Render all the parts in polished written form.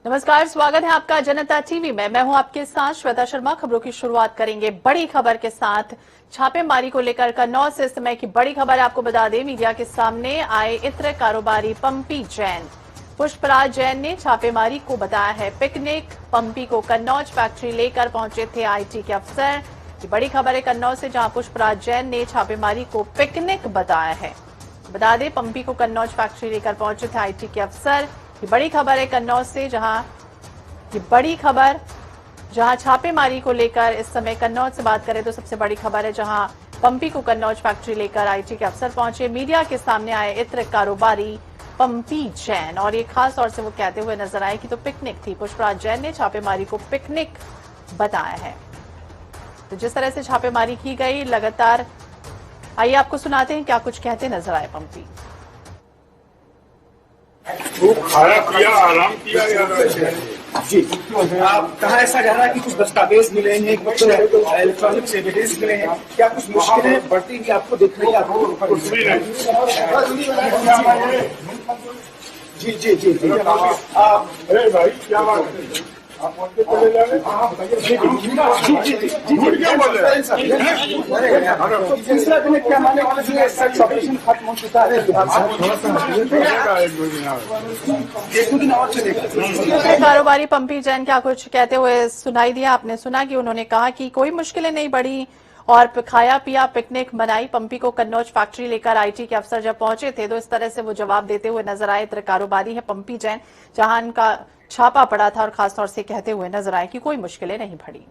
नमस्कार, स्वागत है आपका जनता टीवी में। मैं हूं आपके साथ श्वेता शर्मा। खबरों की शुरुआत करेंगे बड़ी खबर के साथ। छापेमारी को लेकर कन्नौज से इस समय की बड़ी खबर आपको बता दें, मीडिया के सामने आए इत्र कारोबारी पंपी जैन। पुष्पराज जैन ने छापेमारी को बताया है पिकनिक। पंपी को कन्नौज फैक्ट्री लेकर पहुंचे थे आईटी के अफसर। ये बड़ी खबर है कन्नौज से, जहां पुष्पराज जैन ने छापेमारी को पिकनिक बताया है। बता दें, पंपी को कन्नौज फैक्ट्री लेकर पहुंचे थे आईटी के अफसर। ये बड़ी खबर है कन्नौज से, जहां छापेमारी को लेकर इस समय कन्नौज से बात करें तो सबसे बड़ी खबर है, जहां पंपी को कन्नौज फैक्ट्री लेकर आईटी के अफसर पहुंचे। मीडिया के सामने आए इत्र कारोबारी पंपी जैन और ये खास तौर से वो कहते हुए नजर आए कि तो पिकनिक थी। पुष्पराज जैन ने छापेमारी को पिकनिक बताया है। तो जिस तरह से छापेमारी की गई, लगातार आइए आपको सुनाते हैं क्या कुछ कहते नजर आए पंपी। वो खाया पिया आराम किया जी। कहा ऐसा जा रहा है कि कुछ दस्तावेज मिले हैं, कुछ इलेक्ट्रॉनिक्स एविडेंस मिले हैं, क्या कुछ मुश्किलें बढ़ती हुई आपको दिख रही है? कुछ भी नहीं। जी जी जी जी। अरे भाई क्या बात है, आप उनके चले जा रहे तीसरा दिन क्या माने वाले ऑपरेशन खत्म हो चुका है, एक दो दिन और चलेगा। कारोबारी पंपी जैन क्या कुछ कहते हुए सुनाई दिया। आपने सुना कि उन्होंने कहा कि कोई मुश्किलें नहीं बढ़ी और खाया पिया पिकनिक मनाई। पंपी को कन्नौज फैक्ट्री लेकर आईटी के अफसर जब पहुंचे थे तो इस तरह से वो जवाब देते हुए नजर आए। इत्र कारोबारी है पंपी जैन, जहां इनका छापा पड़ा था और खासतौर से कहते हुए नजर आए कि कोई मुश्किलें नहीं बढ़ी।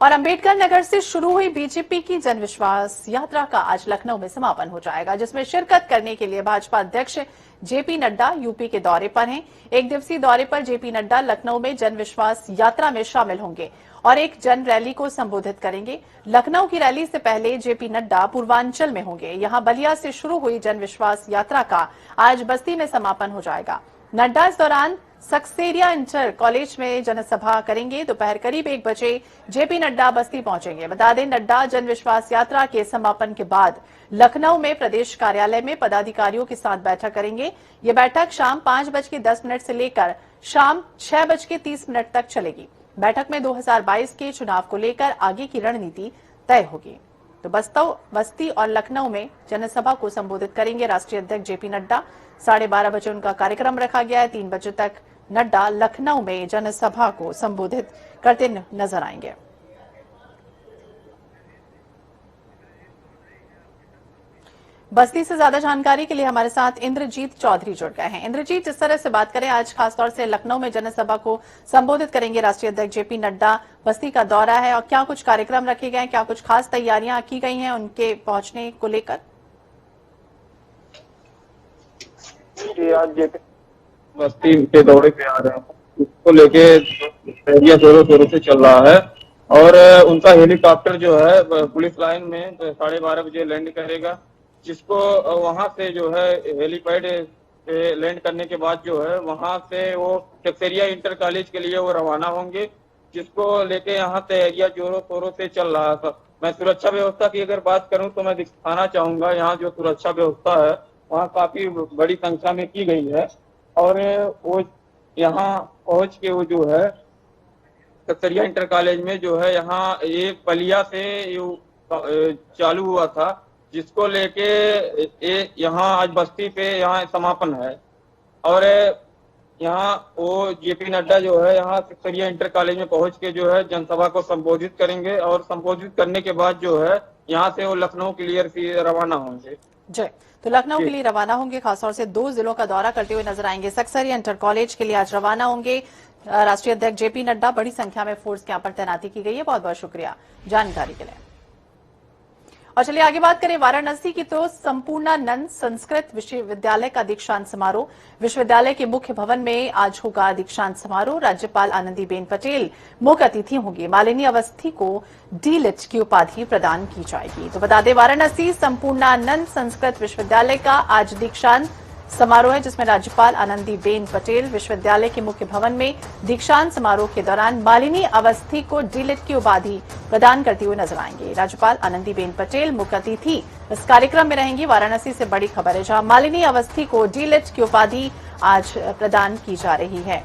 और अंबेडकर नगर से शुरू हुई बीजेपी की जनविश्वास यात्रा का आज लखनऊ में समापन हो जाएगा, जिसमें शिरकत करने के लिए भाजपा अध्यक्ष जेपी नड्डा यूपी के दौरे पर हैं। एक दिवसीय दौरे पर जेपी नड्डा लखनऊ में जनविश्वास यात्रा में शामिल होंगे और एक जन रैली को संबोधित करेंगे। लखनऊ की रैली से पहले जेपी नड्डा पूर्वांचल में होंगे। यहां बलिया से शुरू हुई जनविश्वास यात्रा का आज बस्ती में समापन हो जाएगा। नड्डा इस दौरान सक्सेरिया इंटर कॉलेज में जनसभा करेंगे। दोपहर करीब 1 बजे जेपी नड्डा बस्ती पहुंचेंगे। बता दें, नड्डा जनविश्वास यात्रा के समापन के बाद लखनऊ में प्रदेश कार्यालय में पदाधिकारियों के साथ बैठक करेंगे। ये बैठक शाम 5:10 से लेकर शाम 6:30 तक चलेगी। बैठक में 2022 के चुनाव को लेकर आगे की रणनीति तय होगी। तो बस्ती और लखनऊ में जनसभा को संबोधित करेंगे राष्ट्रीय अध्यक्ष जेपी नड्डा। 12:30 बजे उनका कार्यक्रम रखा गया है। 3 बजे तक नड्डा लखनऊ में जनसभा को संबोधित करते नजर आएंगे। बस्ती से ज्यादा जानकारी के लिए हमारे साथ इंद्रजीत चौधरी जुड़ गए हैं। इंद्रजीत, जिस तरह से बात करें, आज खासतौर से लखनऊ में जनसभा को संबोधित करेंगे राष्ट्रीय अध्यक्ष जेपी नड्डा। बस्ती का दौरा है और क्या कुछ कार्यक्रम रखे गए हैं, क्या कुछ खास तैयारियां की गई हैं उनके पहुंचने को लेकर? आज बस्ती के दौरे पे आ रहे हैं, उसको लेके तैयारियां जोरों शोरों से चल रहा है और उनका हेलीकॉप्टर जो है पुलिस लाइन में 12:30 बजे लैंड करेगा, जिसको वहां से जो है हेलीपैड पे लैंड करने के बाद जो है वहां से वो सक्सेरिया इंटर कॉलेज के लिए वो रवाना होंगे, जिसको लेके यहाँ तैयारियां जोरों शोरों से चल रहा था। मैं सुरक्षा व्यवस्था की अगर बात करूं तो मैं दिखाना चाहूंगा, यहाँ जो सुरक्षा व्यवस्था है वहाँ काफी बड़ी संख्या में की गई है और वो यहाँ पहुंच के वो जो है सक्सेरिया इंटर कॉलेज में जो है यहाँ एक बलिया से चालू हुआ था, जिसको लेके यहाँ आज बस्ती पे यहाँ समापन है और यहाँ वो जेपी नड्डा जो है यहाँ सक्सेरिया इंटर कॉलेज में पहुंच के जो है जनसभा को संबोधित करेंगे और संबोधित करने के बाद जो है यहाँ से वो लखनऊ के लिए रवाना होंगे। जी, तो लखनऊ के लिए रवाना होंगे। खासतौर से 2 जिलों का दौरा करते हुए नजर आएंगे। सक्सेरिया इंटर कॉलेज के लिए आज रवाना होंगे राष्ट्रीय अध्यक्ष जेपी नड्डा। बड़ी संख्या में फोर्स के यहाँ पर तैनाती की गई है। बहुत बहुत शुक्रिया जानकारी के लिए। और चलिए आगे बात करें वाराणसी की, तो संपूर्णानंद संस्कृत विश्वविद्यालय का दीक्षांत समारोह विश्वविद्यालय के मुख्य भवन में आज होगा। दीक्षांत समारोह राज्यपाल आनंदीबेन पटेल मुख्य अतिथि होंगी। मालिनी अवस्थी को डी.लिट की उपाधि प्रदान की जाएगी। तो बता दें, वाराणसी संपूर्णानंद संस्कृत विश्वविद्यालय का आज दीक्षांत समारोह है, जिसमें राज्यपाल आनंदीबेन पटेल विश्वविद्यालय के मुख्य भवन में दीक्षांत समारोह के दौरान मालिनी अवस्थी को डी.लिट की उपाधि प्रदान करते हुए नजर आएंगे। राज्यपाल आनंदीबेन पटेल मुख्य अतिथि इस कार्यक्रम में रहेंगी। वाराणसी से बड़ी खबर है, जहां मालिनी अवस्थी को डी.लिट की उपाधि आज प्रदान की जा रही है।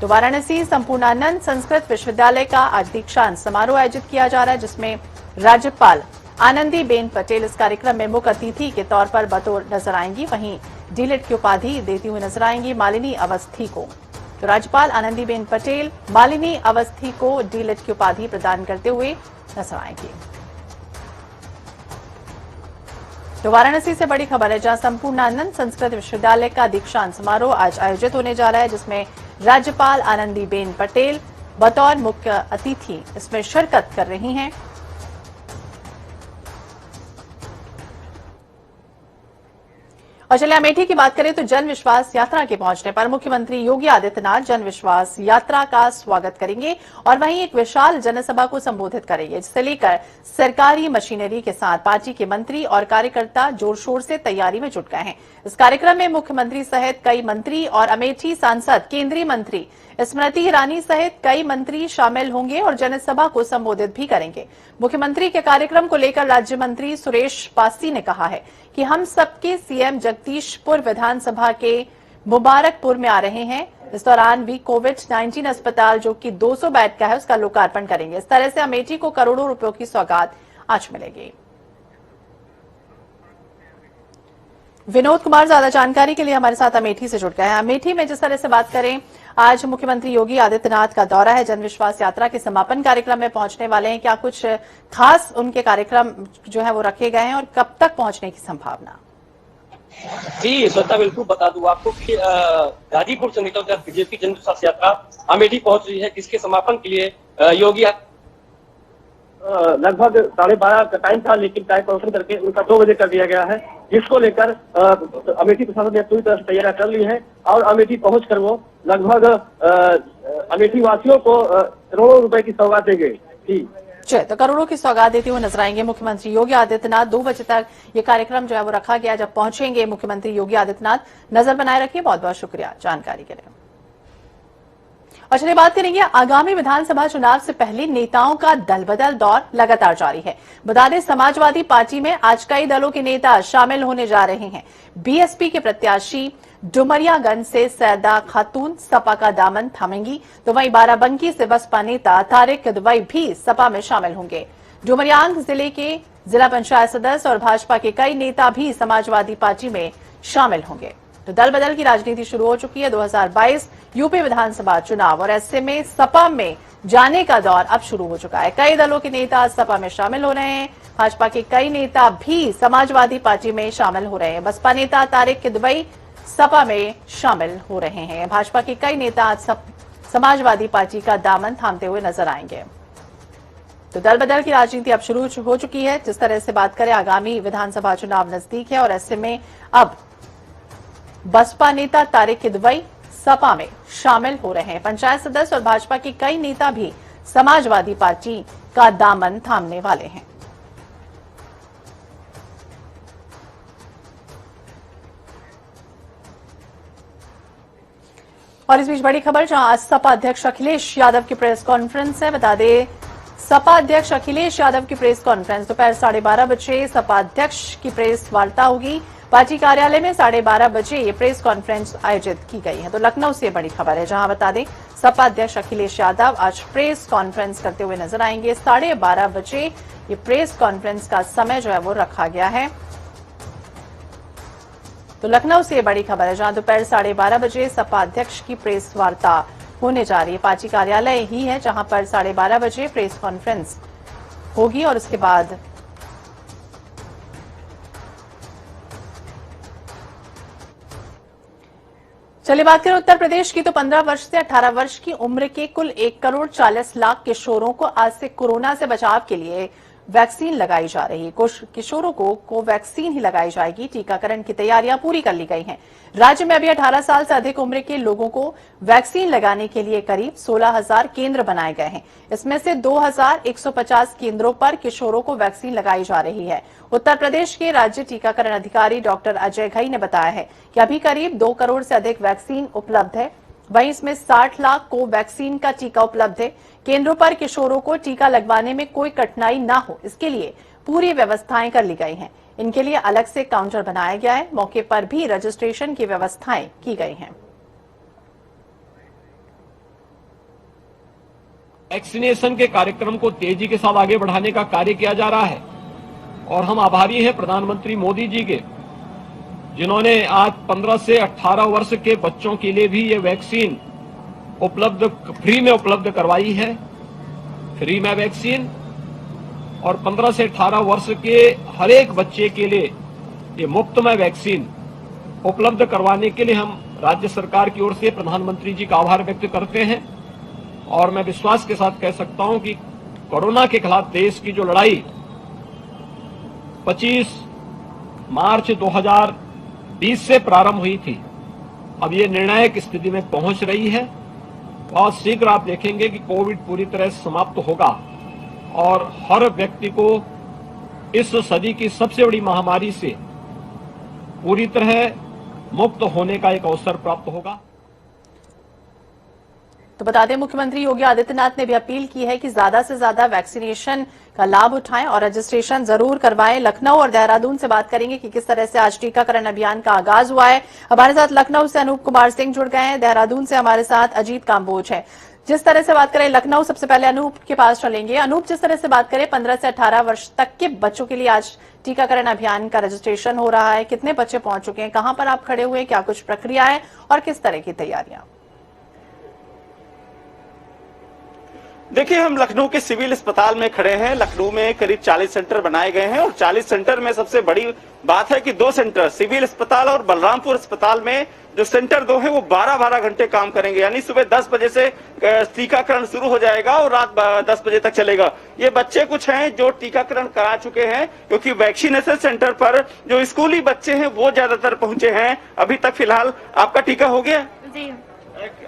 तो वाराणसी संपूर्णानंद संस्कृत विश्वविद्यालय का आज दीक्षांत समारोह आयोजित किया जा रहा है, जिसमें राज्यपाल आनंदीबेन पटेल इस कार्यक्रम में मुख्य अतिथि के तौर पर बतौर नजर आएंगी। वहीं डीलिट की उपाधि देती हुई नजर आएंगी मालिनी अवस्थी को। तो राज्यपाल आनंदीबेन पटेल मालिनी अवस्थी को डीलिट की उपाधि प्रदान करते हुए नजर आएंगी। तो वाराणसी से बड़ी खबर है, जहां संपूर्णानंद संस्कृत विश्वविद्यालय का दीक्षांत समारोह आज आयोजित होने जा रहा है, जिसमें राज्यपाल आनंदीबेन पटेल बतौर मुख्य अतिथि इसमें शिरकत कर रही हैं। और चलिए अमेठी की बात करें तो जन विश्वास यात्रा के पहुंचने पर मुख्यमंत्री योगी आदित्यनाथ जन विश्वास यात्रा का स्वागत करेंगे और वहीं एक विशाल जनसभा को संबोधित करेंगे, जिसे लेकर सरकारी मशीनरी के साथ पार्टी के मंत्री और कार्यकर्ता जोर शोर से तैयारी में जुट गए हैं। इस कार्यक्रम में मुख्यमंत्री सहित कई मंत्री और अमेठी सांसद, केंद्रीय मंत्री स्मृति ईरानी सहित कई मंत्री शामिल होंगे और जनसभा को संबोधित भी करेंगे। मुख्यमंत्री के कार्यक्रम को लेकर राज्य मंत्री सुरेश पासी ने कहा है कि हम सबके सीएम जगदीशपुर विधानसभा के मुबारकपुर में आ रहे हैं। इस दौरान भी कोविड-19 अस्पताल जो कि 200 बेड का है उसका लोकार्पण करेंगे। इस तरह से अमेठी को करोड़ों रुपयों की सौगात आज मिलेगी। विनोद कुमार ज्यादा जानकारी के लिए हमारे साथ अमेठी से जुड़ गए हैं। अमेठी में जिस तरह से बात करें, आज मुख्यमंत्री योगी आदित्यनाथ का दौरा है, जनविश्वास यात्रा के समापन कार्यक्रम में पहुंचने वाले हैं। क्या कुछ खास उनके कार्यक्रम जो है वो रखे गए हैं और कब तक पहुंचने की संभावना? जी श्रद्धा, बिल्कुल बता दूं आपको कि गाजीपुर से निकलकर बीजेपी जनविश्वास यात्रा अमेठी पहुंच रही है, जिसके समापन के लिए योगी लगभग 12:30 का टाइम था, लेकिन टाइम परिवर्तन करके उनका 2 बजे कर दिया गया है, जिसको लेकर अमेठी प्रशासन ने पूरी तरह से तैयारियां कर ली है और अमेठी पहुंचकर वो लगभग अमेठी वासियों को करोड़ों रुपए की सौगात देंगे। तो करोड़ों की सौगात देते हुए नजर आएंगे मुख्यमंत्री योगी आदित्यनाथ। 2 बजे तक ये कार्यक्रम जो है वो रखा गया। जब पहुंचेंगे मुख्यमंत्री योगी आदित्यनाथ, नजर बनाए रखिए। बहुत बहुत शुक्रिया जानकारी के लिए। और चलिए बात करेंगे, आगामी विधानसभा चुनाव से पहले नेताओं का दल बदल दौर लगातार जारी है। बता दें, समाजवादी पार्टी में आज कई दलों के नेता शामिल होने जा रहे हैं। बीएसपी के प्रत्याशी डुमरियागंज से सैदा खातून सपा का दामन थामेंगी, तो वहीं बाराबंकी से बसपा नेता तारिक किदवई भी सपा में शामिल होंगे। डुमरियांग जिले के जिला पंचायत सदस्य और भाजपा के कई नेता भी समाजवादी पार्टी में शामिल होंगे। तो दल बदल की राजनीति शुरू हो चुकी है। 2022 यूपी विधानसभा चुनाव और ऐसे में सपा में जाने का दौर अब शुरू हो चुका है। कई दलों के नेता सपा में शामिल हो रहे हैं। भाजपा के कई नेता भी समाजवादी पार्टी में शामिल हो रहे हैं। बसपा नेता तारिक किदवई सपा में शामिल हो रहे हैं। भाजपा के कई नेता आज समाजवादी पार्टी का दामन थामते हुए नजर आएंगे। तो दल बदल की राजनीति अब शुरू हो चुकी है। जिस तरह से बात करें, आगामी विधानसभा चुनाव नजदीक है और ऐसे में अब बसपा नेता तारिक किदवई सपा में शामिल हो रहे हैं। पंचायत सदस्य और भाजपा के कई नेता भी समाजवादी पार्टी का दामन थामने वाले हैं। और इस बीच बड़ी खबर, जहां आज सपा अध्यक्ष अखिलेश यादव की प्रेस कॉन्फ्रेंस है। बता दें, सपा अध्यक्ष अखिलेश यादव की प्रेस कॉन्फ्रेंस दोपहर 12:30 बजे सपा अध्यक्ष की प्रेस वार्ता होगी। पार्टी कार्यालय में 12:30 बजे ये प्रेस कॉन्फ्रेंस आयोजित की गई है। तो लखनऊ से बड़ी खबर है, जहां बता दें सपा अध्यक्ष अखिलेश यादव आज प्रेस कॉन्फ्रेंस करते हुए नजर आएंगे। 12:30 बजे ये प्रेस कॉन्फ्रेंस का समय जो है वो रखा गया है। तो लखनऊ से बड़ी खबर है, जहां दोपहर 12:30 बजे सपा अध्यक्ष की प्रेस वार्ता होने जा रही है। पार्टी कार्यालय ही है जहां पर 12:30 बजे प्रेस कॉन्फ्रेंस होगी और उसके बाद चलिए बात करें उत्तर प्रदेश की। तो 15 वर्ष से 18 वर्ष की उम्र के कुल 1,40,00,000 किशोरों को आज से कोरोना से बचाव के लिए वैक्सीन लगाई जा रही है। किशोरों को कोवैक्सीन ही लगाई जाएगी। टीकाकरण की तैयारियां पूरी कर ली गई हैं। राज्य में अभी 18 साल से अधिक उम्र के लोगों को वैक्सीन लगाने के लिए करीब 16,000 केंद्र बनाए गए हैं। इसमें से 2,150 केंद्रों पर किशोरों को वैक्सीन लगाई जा रही है। उत्तर प्रदेश के राज्य टीकाकरण अधिकारी डॉक्टर अजय घई ने बताया है कि अभी करीब 2 करोड़ से अधिक वैक्सीन उपलब्ध है। वहीं इसमें 60 लाख कोवैक्सीन का टीका उपलब्ध है। केंद्रों पर किशोरों को टीका लगवाने में कोई कठिनाई ना हो, इसके लिए पूरी व्यवस्थाएं कर ली गई हैं। इनके लिए अलग से काउंटर बनाया गया है। मौके पर भी रजिस्ट्रेशन की व्यवस्थाएं की गई हैं। वैक्सीनेशन के कार्यक्रम को तेजी के साथ आगे बढ़ाने का कार्य किया जा रहा है और हम आभारी हैं प्रधानमंत्री मोदी जी के, जिन्होंने आज 15 से 18 वर्ष के बच्चों के लिए भी ये वैक्सीन फ्री में उपलब्ध करवाई है। फ्री में वैक्सीन और 15 से 18 वर्ष के हर एक बच्चे के लिए ये मुफ्त में वैक्सीन उपलब्ध करवाने के लिए हम राज्य सरकार की ओर से प्रधानमंत्री जी का आभार व्यक्त करते हैं। और मैं विश्वास के साथ कह सकता हूं कि कोरोना के खिलाफ देश की जो लड़ाई 25 मार्च 2020 से प्रारंभ हुई थी, अब ये निर्णायक स्थिति में पहुंच रही है। बहुत शीघ्र आप देखेंगे कि कोविड पूरी तरह समाप्त होगा और हर व्यक्ति को इस सदी की सबसे बड़ी महामारी से पूरी तरह मुक्त होने का एक अवसर प्राप्त होगा। तो बता दें, मुख्यमंत्री योगी आदित्यनाथ ने भी अपील की है कि ज्यादा से ज्यादा वैक्सीनेशन का लाभ उठाएं और रजिस्ट्रेशन जरूर करवाएं। लखनऊ और देहरादून से बात करेंगे कि किस तरह से आज टीकाकरण अभियान का आगाज हुआ है। हमारे साथ लखनऊ से अनूप कुमार सिंह जुड़ गए हैं, देहरादून से हमारे साथ अजीत काम्बोज है। जिस तरह से बात करें लखनऊ, सबसे पहले अनूप के पास चलेंगे। अनूप, जिस तरह से बात करें 15 से 18 वर्ष तक के बच्चों के लिए आज टीकाकरण अभियान का रजिस्ट्रेशन हो रहा है, कितने बच्चे पहुंच चुके हैं, कहां पर आप खड़े हुए, क्या कुछ प्रक्रिया है और किस तरह की तैयारियां? देखिए, हम लखनऊ के सिविल अस्पताल में खड़े हैं। लखनऊ में करीब 40 सेंटर बनाए गए हैं और 40 सेंटर में सबसे बड़ी बात है कि 2 सेंटर सिविल अस्पताल और बलरामपुर अस्पताल में जो सेंटर 2 है वो 12-12 घंटे काम करेंगे। यानी सुबह 10 बजे से टीकाकरण शुरू हो जाएगा और रात 10 बजे तक चलेगा। ये बच्चे कुछ हैं जो टीकाकरण करा चुके हैं, क्योंकि वैक्सीनेशन सेंटर पर जो स्कूली बच्चे हैं वो ज्यादातर पहुंचे हैं। अभी तक फिलहाल आपका टीका हो गया? जी,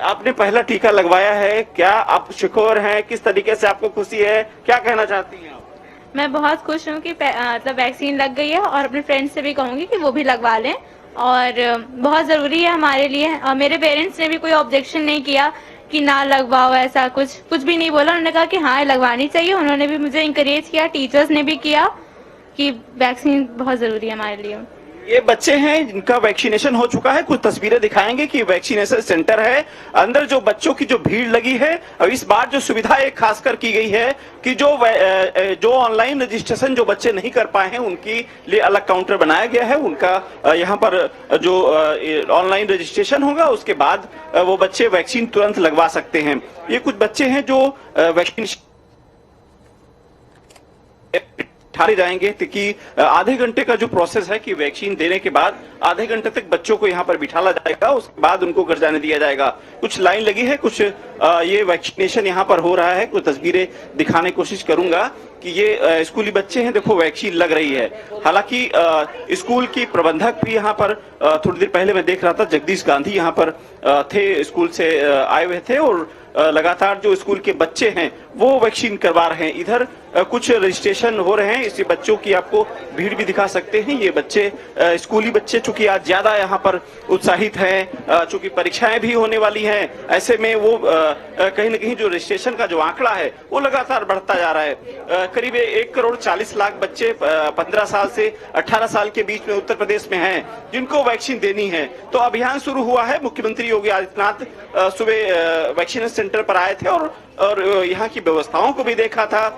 आपने पहला टीका लगवाया है, क्या आप शुक्र हैं? किस तरीके से आपको खुशी है, क्या कहना चाहती हैं आप? मैं बहुत खुश हूँ कि मतलब वैक्सीन लग गई है और अपने फ्रेंड्स से भी कहूंगी कि वो भी लगवा लें और बहुत जरूरी है हमारे लिए। और मेरे पेरेंट्स ने भी कोई ऑब्जेक्शन नहीं किया कि ना लगवाओ, ऐसा कुछ भी नहीं बोला। उन्होंने कहा कि हाँ लगवानी चाहिए। उन्होंने भी मुझे इंकरेज किया, टीचर्स ने भी किया कि वैक्सीन बहुत जरूरी है हमारे लिए। ये बच्चे हैं जिनका वैक्सीनेशन हो चुका है। कुछ तस्वीरें दिखाएंगे कि वैक्सीनेशन सेंटर है, अंदर जो बच्चों की जो भीड़ लगी है। और इस बार जो सुविधा एक खासकर की गई है कि जो ऑनलाइन रजिस्ट्रेशन जो बच्चे नहीं कर पाए हैं उनके लिए अलग काउंटर बनाया गया है। उनका यहाँ पर जो ऑनलाइन रजिस्ट्रेशन होगा उसके बाद वो बच्चे वैक्सीन तुरंत लगवा सकते हैं। ये कुछ बच्चे हैं जो वैक्सीनेशन ठारे जाएंगे कि आधे घंटे का जो प्रोसेस है कि वैक्सीन देने के बाद आधे घंटे तक बच्चों को यहाँ पर बिठाला जाएगा, उसके बाद उनको घर जाने दिया जाएगा। कुछ लाइन लगी है, कुछ ये वैक्सीनेशन यहाँ पर हो रहा है। कुछ तस्वीरें दिखाने की कोशिश करूंगा कि ये स्कूली बच्चे हैं, देखो वैक्सीन लग रही है। हालांकि स्कूल की प्रबंधक भी यहाँ पर थोड़ी देर पहले मैं देख रहा था, जगदीश गांधी यहाँ पर थे, स्कूल से आए हुए थे और लगातार जो स्कूल के बच्चे हैं वो वैक्सीन करवा रहे हैं। इधर कुछ रजिस्ट्रेशन हो रहे हैं, इसी बच्चों की आपको भीड़ भी दिखा सकते हैं। ये बच्चे स्कूली बच्चे चूंकि आज ज्यादा यहाँ पर उत्साहित हैं, चूंकि परीक्षाएं भी होने वाली हैं, ऐसे में वो कहीं न कहीं जो रजिस्ट्रेशन का जो आंकड़ा है वो लगातार बढ़ता जा रहा है। करीब 1,40,00,000 बच्चे 15 साल से 18 साल के बीच में उत्तर प्रदेश में हैं जिनको वैक्सीन देनी है। तो अभियान शुरू हुआ है। मुख्यमंत्री योगी आदित्यनाथ सुबह वैक्सीनेशन सेंटर पर आए थे और यहाँ की व्यवस्थाओं को भी देखा था।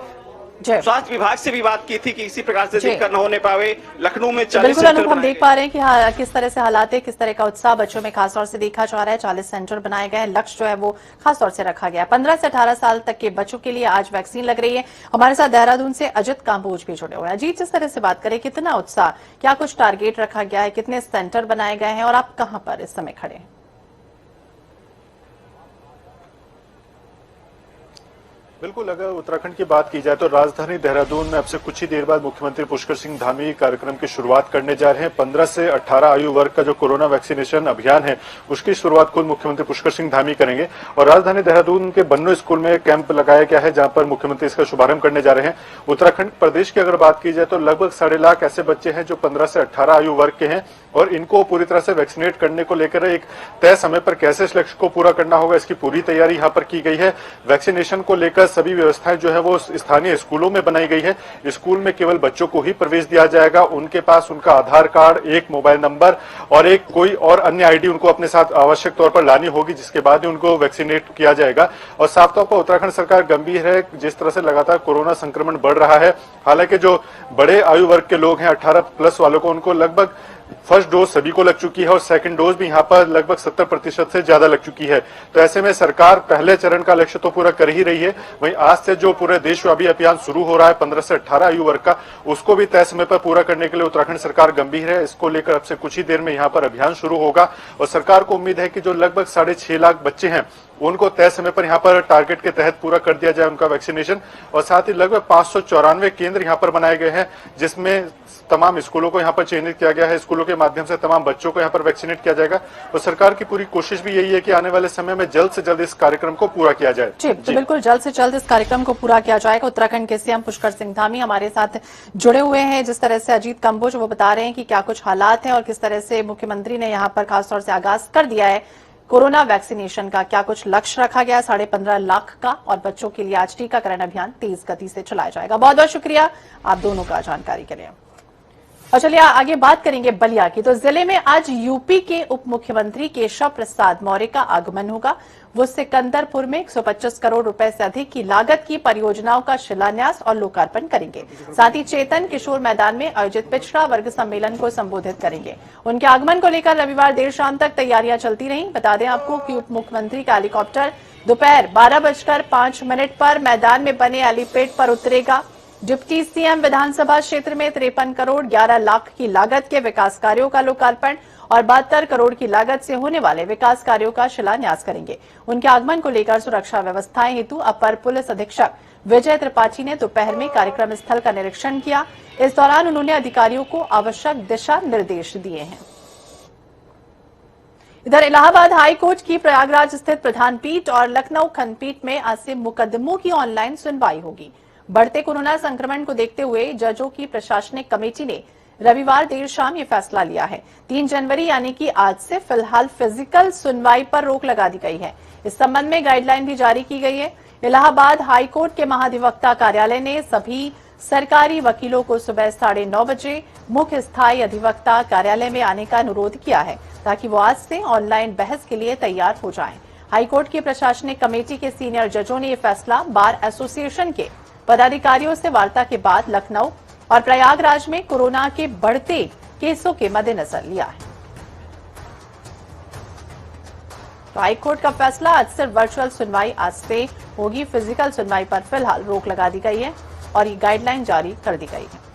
स्वास्थ्य विभाग से भी बात की थी कि इसी प्रकार से दिक्कत न होने पावे। लखनऊ में 40 बिल्कुल सेंटर हम देख पा रहे हैं कि किस तरह से हालात है, किस तरह का उत्साह बच्चों में खासतौर से देखा जा रहा है। 40 सेंटर बनाए गए हैं, लक्ष्य जो है वो खासतौर से रखा गया है। 15 से 18 साल तक के बच्चों के लिए आज वैक्सीन लग रही है। हमारे साथ देहरादून से अजित काम्बोज भी जुड़े हुए हैं। अजीत, जिस तरह से बात करें, कितना उत्साह, क्या कुछ टारगेट रखा गया है, कितने सेंटर बनाए गए हैं और आप कहाँ पर इस समय खड़े हैं? बिल्कुल, अगर उत्तराखंड की बात की जाए तो राजधानी देहरादून में अब से कुछ ही देर बाद मुख्यमंत्री पुष्कर सिंह धामी कार्यक्रम की शुरुआत करने जा रहे हैं। 15 से 18 आयु वर्ग का जो कोरोना वैक्सीनेशन अभियान है उसकी शुरुआत खुद मुख्यमंत्री पुष्कर सिंह धामी करेंगे और राजधानी देहरादून के बन्नो स्कूल में कैंप लगाया गया है जहां पर मुख्यमंत्री इसका शुभारंभ करने जा रहे हैं। उत्तराखंड प्रदेश की अगर बात की जाए तो लगभग 1.5 लाख ऐसे बच्चे हैं जो 15 से 18 आयु वर्ग के हैं और इनको पूरी तरह से वैक्सीनेट करने को लेकर एक तय समय पर कैसे इस लक्ष्य को पूरा करना होगा, इसकी पूरी तैयारी यहाँ पर की गई है। वैक्सीनेशन को लेकर सभी व्यवस्थाएं जो है वो स्थानीय स्कूलों में बनाई गई है। स्कूल में केवल बच्चों को ही प्रवेश दिया जाएगा, उनके पास उनका आधार कार्ड, एक मोबाइल नंबर और एक कोई और अन्य आईडी उनको अपने साथ आवश्यक तौर पर लानी होगी, जिसके बाद ही उनको वैक्सीनेट किया जाएगा। और साफ तौर पर उत्तराखंड सरकार गंभीर है, जिस तरह से लगातार कोरोना संक्रमण बढ़ रहा है। हालांकि जो बड़े आयु वर्ग के लोग हैं 18+ वालों को, उनको लगभग फर्स्ट डोज सभी को लग चुकी है और सेकंड डोज भी यहाँ पर लगभग 70% से ज्यादा लग चुकी है। तो ऐसे में सरकार पहले चरण का लक्ष्य तो पूरा कर ही रही है, वहीं आज से जो पूरे देशव्यापी अभियान शुरू हो रहा है 15 से 18 आयु वर्ग का, उसको भी तय समय पर पूरा करने के लिए उत्तराखंड सरकार गंभीर है। इसको लेकर अब से कुछ ही देर में यहाँ पर अभियान शुरू होगा और सरकार को उम्मीद है कि जो लगभग 6.5 लाख बच्चे हैं उनको तय समय पर यहाँ पर टारगेट के तहत पूरा कर दिया जाए उनका वैक्सीनेशन। और साथ ही लगभग 594 केंद्र यहाँ पर बनाए गए हैं, जिसमें तमाम स्कूलों को यहाँ पर चयनित किया गया है। स्कूलों के माध्यम से तमाम बच्चों को यहाँ पर वैक्सीनेट किया जाएगा और सरकार की पूरी कोशिश भी यही है कि आने वाले समय में जल्द से जल्द इस कार्यक्रम को पूरा किया जाए। जी, तो बिल्कुल जल्द से जल्द इस कार्यक्रम को पूरा किया जाएगा। उत्तराखंड के सीएम पुष्कर सिंह धामी हमारे साथ जुड़े हुए हैं। जिस तरह से अजीत कंबोज वो बता रहे हैं कि क्या कुछ हालात हैं और किस तरह से मुख्यमंत्री ने यहाँ पर खासतौर से आगाज कर दिया है कोरोना वैक्सीनेशन का, क्या कुछ लक्ष्य रखा गया 15.5 लाख का, और बच्चों के लिए आज टीकाकरण अभियान तेज गति से चलाया जाएगा। बहुत बहुत शुक्रिया आप दोनों का जानकारी के लिए। और चलिए आगे बात करेंगे बलिया की। तो जिले में आज यूपी के उप मुख्यमंत्री केशव प्रसाद मौर्य का आगमन होगा। वो सिकंदरपुर में 125 करोड़ रुपए से अधिक की लागत की परियोजनाओं का शिलान्यास और लोकार्पण करेंगे। साथ ही चेतन किशोर मैदान में आयोजित पिछड़ा वर्ग सम्मेलन को संबोधित करेंगे। उनके आगमन को लेकर रविवार देर शाम तक तैयारियां चलती रही। बता दें आपको कि उप मुख्यमंत्री का हेलीकॉप्टर दोपहर 12:05 पर मैदान में बने हेलीपैड पर उतरेगा। डिप्टी सीएम विधानसभा क्षेत्र में 53 करोड़ 11 लाख की लागत के विकास कार्यों का लोकार्पण और 72 करोड़ की लागत से होने वाले विकास कार्यों का शिलान्यास करेंगे। उनके आगमन को लेकर सुरक्षा व्यवस्थाएं हेतु अपर पुलिस अधीक्षक विजय त्रिपाठी ने दोपहर में कार्यक्रम स्थल का निरीक्षण किया। इस दौरान उन्होंने अधिकारियों को आवश्यक दिशा निर्देश दिए हैं। इधर इलाहाबाद हाईकोर्ट की प्रयागराज स्थित प्रधान पीठ और लखनऊ खंडपीठ में आज से मुकदमों की ऑनलाइन सुनवाई होगी। बढ़ते कोरोना संक्रमण को देखते हुए जजों की प्रशासनिक कमेटी ने रविवार देर शाम ये फैसला लिया है। 3 जनवरी यानी कि आज से फिलहाल फिजिकल सुनवाई पर रोक लगा दी गई है। इस संबंध में गाइडलाइन भी जारी की गई है। इलाहाबाद हाईकोर्ट के महाधिवक्ता कार्यालय ने सभी सरकारी वकीलों को सुबह 9:30 बजे मुख्य स्थायी अधिवक्ता कार्यालय में आने का अनुरोध किया है, ताकि वो आज से ऑनलाइन बहस के लिए तैयार हो जाएं। हाईकोर्ट की प्रशासनिक कमेटी के सीनियर जजों ने यह फैसला बार एसोसिएशन के पदाधिकारियों से वार्ता के बाद लखनऊ और प्रयागराज में कोरोना के बढ़ते केसों के मद्देनजर लिया है। तो हाईकोर्ट का फैसला, आज सिर्फ वर्चुअल सुनवाई आज से होगी। फिजिकल सुनवाई पर फिलहाल रोक लगा दी गई है और ये गाइडलाइन जारी कर दी गई है।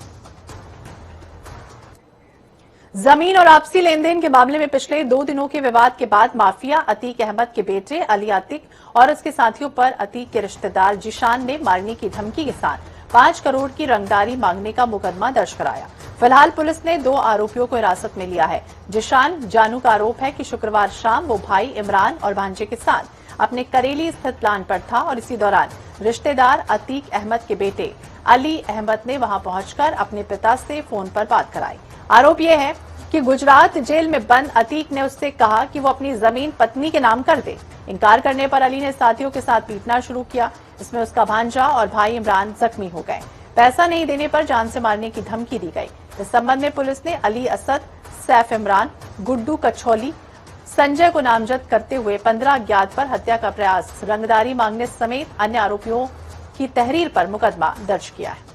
जमीन और आपसी लेन देन के मामले में पिछले 2 दिनों के विवाद के बाद माफिया अतीक अहमद के बेटे अली अतीक और उसके साथियों पर अतीक के रिश्तेदार जिशान ने मारने की धमकी के साथ 5 करोड़ की रंगदारी मांगने का मुकदमा दर्ज कराया। फिलहाल पुलिस ने 2 आरोपियों को हिरासत में लिया है। जिशान जानू का आरोप है कि शुक्रवार शाम वो भाई इमरान और भांजे के साथ अपने करेली स्थित प्लान पर था और इसी दौरान रिश्तेदार अतीक अहमद के बेटे अली अहमद ने वहां पहुंचकर अपने पिता से फोन पर बात कराई। आरोप यह है कि गुजरात जेल में बंद अतीक ने उससे कहा कि वो अपनी जमीन पत्नी के नाम कर दे। इनकार करने पर अली ने साथियों के साथ पीटना शुरू किया। इसमें उसका भांजा और भाई इमरान जख्मी हो गए। पैसा नहीं देने पर जान से मारने की धमकी दी गई। इस संबंध में पुलिस ने अली असद, सैफ इमरान, गुड्डू कछौली, संजय को नामजद करते हुए 15 अज्ञात पर हत्या का प्रयास, रंगदारी मांगने समेत अन्य आरोपियों की तहरीर पर मुकदमा दर्ज किया है।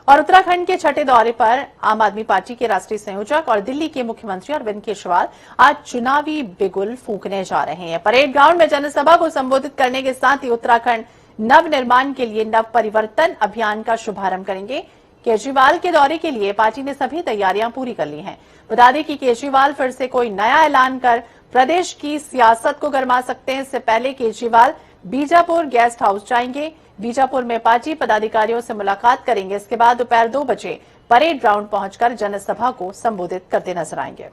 और उत्तराखंड के छठे दौरे पर आम आदमी पार्टी के राष्ट्रीय संयोजक और दिल्ली के मुख्यमंत्री अरविंद केजरीवाल आज चुनावी बिगुल फूंकने जा रहे हैं। परेड ग्राउंड में जनसभा को संबोधित करने के साथ ही उत्तराखंड नव निर्माण के लिए नव परिवर्तन अभियान का शुभारंभ करेंगे। केजरीवाल के दौरे के लिए पार्टी ने सभी तैयारियां पूरी कर ली हैं। बता दें कि केजरीवाल फिर से कोई नया ऐलान कर प्रदेश की सियासत को गरमा सकते हैं। इससे पहले केजरीवाल बीजापुर गेस्ट हाउस जाएंगे। बीजापुर में पार्टी पदाधिकारियों से मुलाकात करेंगे। इसके बाद दोपहर 2 बजे परेड ग्राउंड पहुंचकर जनसभा को संबोधित करते नजर आएंगे।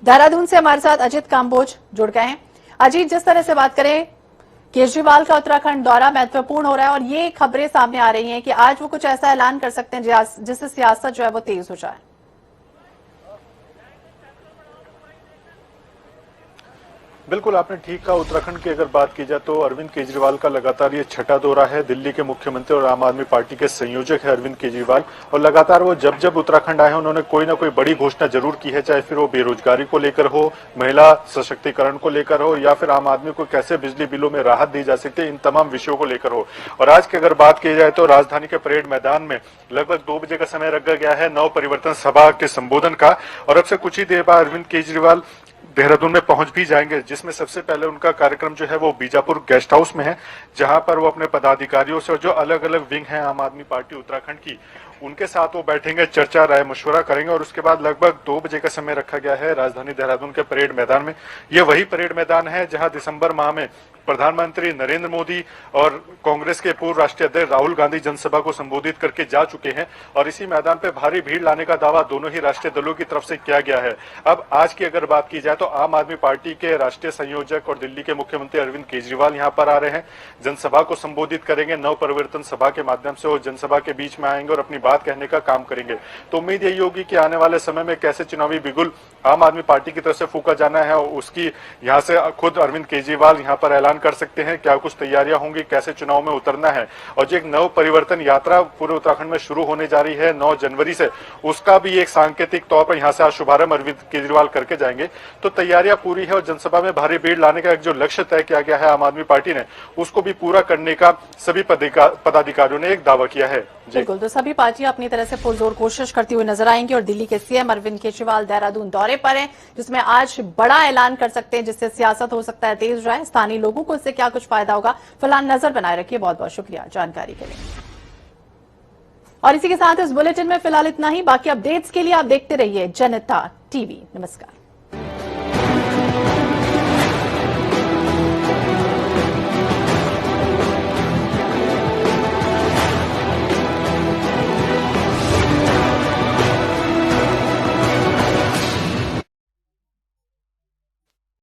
देहरादून से हमारे साथ अजीत काम्बोज जुड़ गए हैं। अजीत, जिस तरह से बात करें केजरीवाल का उत्तराखंड दौरा महत्वपूर्ण हो रहा है और ये खबरें सामने आ रही हैं कि आज वो कुछ ऐसा ऐलान कर सकते हैं जिससे सियासत जो है वो तेज हो जाए। बिल्कुल आपने ठीक कहा। उत्तराखंड की अगर बात की जाए तो अरविंद केजरीवाल का लगातार ये छठा दौरा है। दिल्ली के मुख्यमंत्री और आम आदमी पार्टी के संयोजक है अरविंद केजरीवाल, और लगातार वो जब जब उत्तराखंड आए हैं उन्होंने कोई ना कोई बड़ी घोषणा जरूर की है, चाहे फिर वो बेरोजगारी को लेकर हो, महिला सशक्तिकरण को लेकर हो, या फिर आम आदमी को कैसे बिजली बिलों में राहत दी जा सकती है, इन तमाम विषयों को लेकर हो। और आज की अगर बात की जाए तो राजधानी के परेड मैदान में लगभग 2 बजे का समय रखा गया है नव परिवर्तन सभा के संबोधन का, और अब से कुछ ही देर बाद अरविंद केजरीवाल देहरादून में पहुंच भी जाएंगे, जिसमें सबसे पहले उनका कार्यक्रम जो है वो बीजापुर गेस्ट हाउस में है, जहां पर वो अपने पदाधिकारियों से और जो अलग अलग विंग हैं आम आदमी पार्टी उत्तराखंड की, उनके साथ वो बैठेंगे, चर्चा राय मशवरा करेंगे। और उसके बाद लगभग 2 बजे का समय रखा गया है राजधानी देहरादून के परेड मैदान में। ये वही परेड मैदान है जहां दिसंबर माह में प्रधानमंत्री नरेंद्र मोदी और कांग्रेस के पूर्व राष्ट्रीय अध्यक्ष राहुल गांधी जनसभा को संबोधित करके जा चुके हैं, और इसी मैदान पर भारी भीड़ लाने का दावा दोनों ही राष्ट्रीय दलों की तरफ से किया गया है। अब आज की अगर बात की जाए तो आम आदमी पार्टी के राष्ट्रीय संयोजक और दिल्ली के मुख्यमंत्री अरविंद केजरीवाल यहां पर आ रहे हैं, जनसभा को संबोधित करेंगे। नव परिवर्तन सभा के माध्यम से वो जनसभा के बीच में आएंगे और अपनी बात कहने का काम करेंगे। तो उम्मीद यही होगी कि आने वाले समय में कैसे चुनावी बिगुल आम आदमी पार्टी की तरफ से फूका जाना है, उसकी यहां से खुद अरविंद केजरीवाल यहां पर ऐलान कर सकते हैं, क्या कुछ तैयारियां होंगी, कैसे चुनाव में उतरना है। और जो एक नव परिवर्तन यात्रा पूरे उत्तराखंड में शुरू होने जा रही है 9 जनवरी से, उसका भी एक सांकेतिक तौर पर यहां से आज शुभारंभ अरविंद केजरीवाल करके जाएंगे। तो तैयारियां पूरी है और जनसभा में भारी भीड़ लाने का एक जो लक्ष्य तय किया गया है आम आदमी पार्टी ने, उसको भी पूरा करने का सभी पदाधिकारियों ने एक दावा किया है। बिल्कुल, तो सभी पार्टियां अपनी तरह से पुरजोर कोशिश करती हुई नजर आएंगी और दिल्ली के सीएम अरविंद केजरीवाल देहरादून दौरे पर हैं, जिसमें आज बड़ा ऐलान कर सकते हैं जिससे सियासत हो सकता है तेज जाए। स्थानीय लोगों को इससे क्या कुछ फायदा होगा, फिलहाल नजर बनाए रखिए। बहुत बहुत शुक्रिया जानकारी के लिए। और इसी के साथ इस बुलेटिन में फिलहाल इतना ही। बाकी अपडेट्स के लिए आप देखते रहिए जनता टीवी। नमस्कार।